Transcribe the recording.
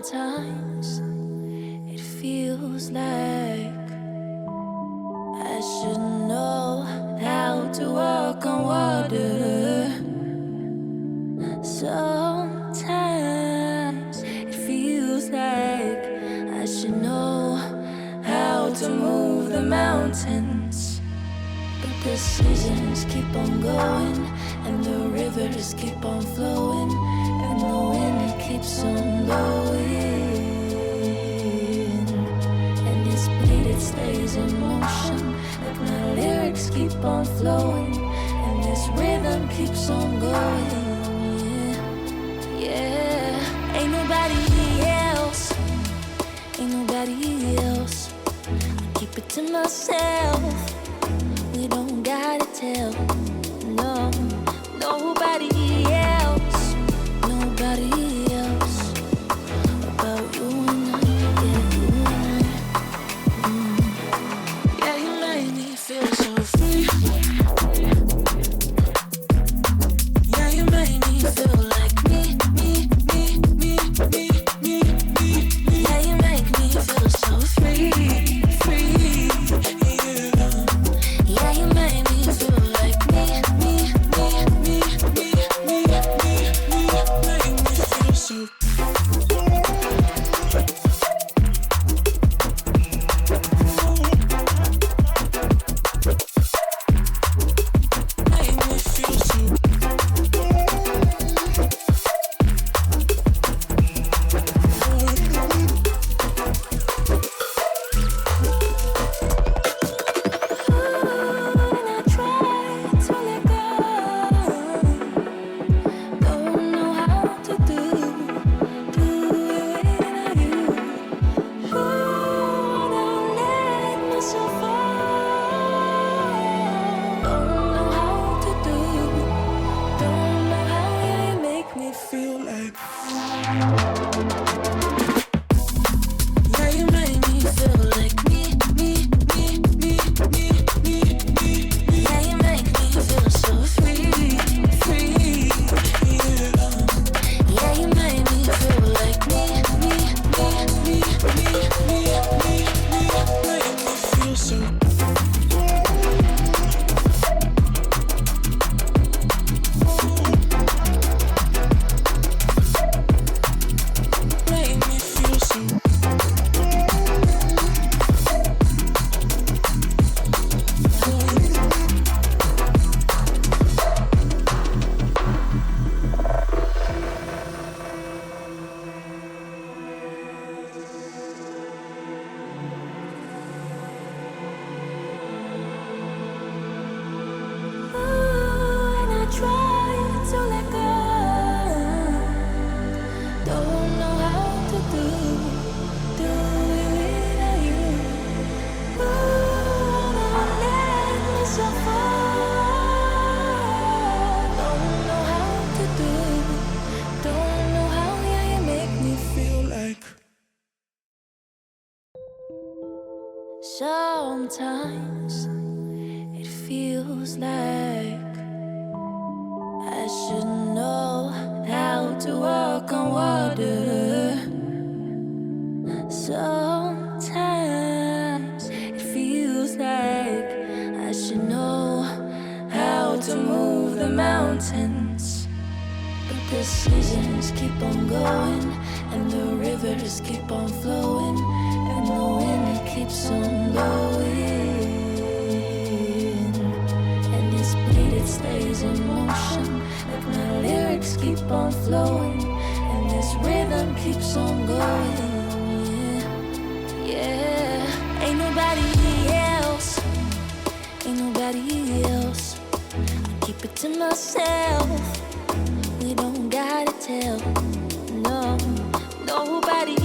Sometimes it feels like I should know how to walk on water. Sometimes it feels like I should know how to move the mountains. But the seasons keep on going, and the rivers keep on flowing, and the wind keeps on blowing, and this beat, it stays in motion, like my lyrics keep on flowing, and this rhythm keeps on going. Yeah, ain't nobody else, ain't nobody else. I keep it to myself. We don't gotta tell, no, nobody else, nobody else about you and I, yeah, you and I. Yeah, you make me feel so free. Yeah, you make me feel like me. Yeah, you make me feel so free. Yeah, you make me feel like me. Make me feel so. Make me feel so. Sometimes it feels like I should know how to walk on water. Sometimes it feels like I should know how to move the mountains. But the seasons keep on going, and the rivers keep on flowing, and the wind keeps on blowing, and this beat, it stays in motion, like my lyrics keep on flowing, and this rhythm keeps on going. Yeah, ain't nobody else, ain't nobody else. I keep it to myself. We don't gotta tell, no, nobody